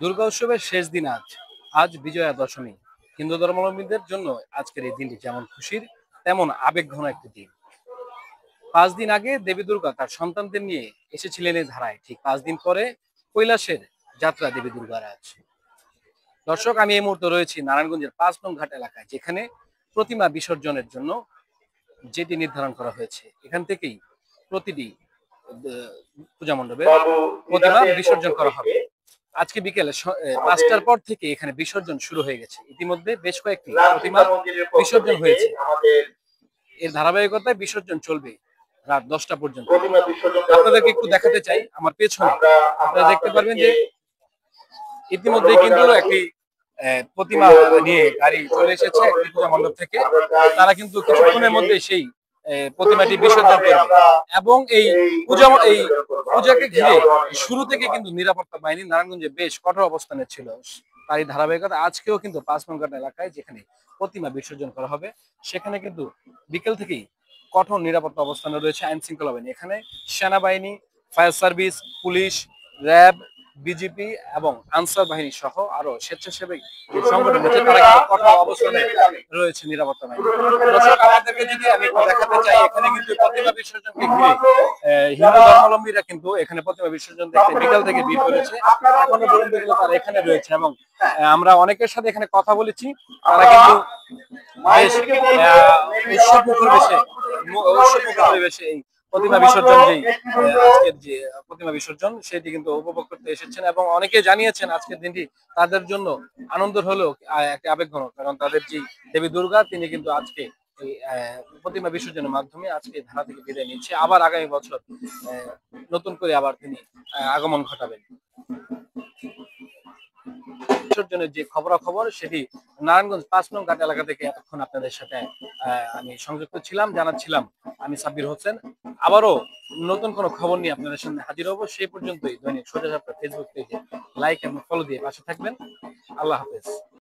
দুর্গা উৎসবের শেষ দিন আজ। আজ বিজয়া দশমী। হিন্দু ধর্মাবলম্বীদের জন্য আজকের এই দিনটি যেমন খুশির তেমন আবেগঘন একটি দিন। 5 দিন আগে দেবী দুর্গা তার সন্তানদের নিয়ে এসেছিলেন এই ধারায়। ঠিক 5 দিন পরে কৈলাসের যাত্রা দেবী দুর্গার আজ। দর্শক, আমি এই মুহূর্তে রয়েছি নারায়ণগঞ্জের 5 নং ঘাট এলাকায়, যেখানে প্রতিমা বিসর্জনের জন্য যেটি নির্ধারণ করা হয়েছে, এখান থেকেই প্রতিটি পূজা মণ্ডপে প্রতিমা বিসর্জন করা হবে। আজকে বিকেলে 5টার পর থেকে এখানে বিসর্জন শুরু হয়ে গেছে। ইতিমধ্যে বেশ কয়েকটি প্রতিমা বিসর্জন হয়েছে। এর ধারাবাহিকতায় বিসর্জন চলবে রাত 10টা পর্যন্ত। আপনাদেরকে একটু দেখাতে চাই আমার পেছনে। আপনারা দেখতে পারবেন যে ইতিমধ্যে কিন্তু একটি প্রতিমা নিয়ে গাড়ি চলে এসেছে একটি পূজা মণ্ডপ থেকে। তারা কিন্তু কিছুক্ষণের মধ্যে সেই প্রতিমাটি বিসর্জন করবে। এবং এই পূজাকে ঘিরে শুরু থেকে কিন্তু নিরাপত্তা বাহিনী নারায়ণগঞ্জে বেশ কঠোর অবস্থানে ছিল। তারই ধারাবাহিকতা আজকেও কিন্তু 5 নং ঘাট এলাকায়, যেখানে প্রতিমা বিসর্জন করা হবে, সেখানে কিন্তু বিকেল থেকেই কঠোর নিরাপত্তা অবস্থানে রয়েছে আইন শৃঙ্খলা বাহিনী। এখানে সেনাবাহিনী, fire service, police, RAB, BGP এবং আনসার বাহিনী সহ আরো স্বেচ্ছাসেবী সংগঠন রয়েছে, তারা কিন্তু কঠোর অবস্থানে রয়েছে নিরাপত্তা বাহিনী। দর্শক, আপনাদেরকে যদি আমি দেখাতে চাই, এখানে কিন্তু প্রতিমা বিসর্জনকে ঘিরে হিন্দু ধর্মাবলম্বীরা কিন্তু এখানে প্রতিমা বিসর্জন দেখতে বিকাল থেকে ভিড় করেছে। এখনো পর্যন্ত কিন্তু তারা এখানে রয়েছে এবং আমরা অনেকের সাথে এখানে কথা বলেছি। তারা কিন্তু বেশ উৎসবমুখর পরিবেশে এই প্রতিমা বিসর্জন, আজকের যে প্রতিমা বিসর্জন, সেটি কিন্তু উপভোগ করতে এসেছেন এবং অনেকে জানিয়েছেন আজকের দিনটি তাদের জন্য আনন্দ হলেও একটা আবেগঘন, কারণ তাদের যে দেবী দুর্গা, তিনি কিন্তু আজকে এই প্রতিমা বিসর্জনের মাধ্যমে আজকে ধারা থেকে বিদায় নিচ্ছে। আবার আগামী বছর নতুন করে আবার তিনি আগমন ঘটাবেন। বিসর্জনের যে খবরাখবর, সেটি নারায়ণগঞ্জ 5 নং ঘাট এলাকা থেকে এতক্ষণ আপনাদের সাথে আমি সংযুক্ত ছিলাম, জানাচ্ছিলাম আমি সাব্বির হোসেন। আবারও নতুন কোনো খবর নিয়ে আপনাদের সামনে হাজির হব। সেই পর্যন্তই দৈনিক সোজা সাপটা ফেসবুক পেজে লাইক এবং ফলো দিয়ে পাশে থাকবেন। আল্লাহ হাফেজ।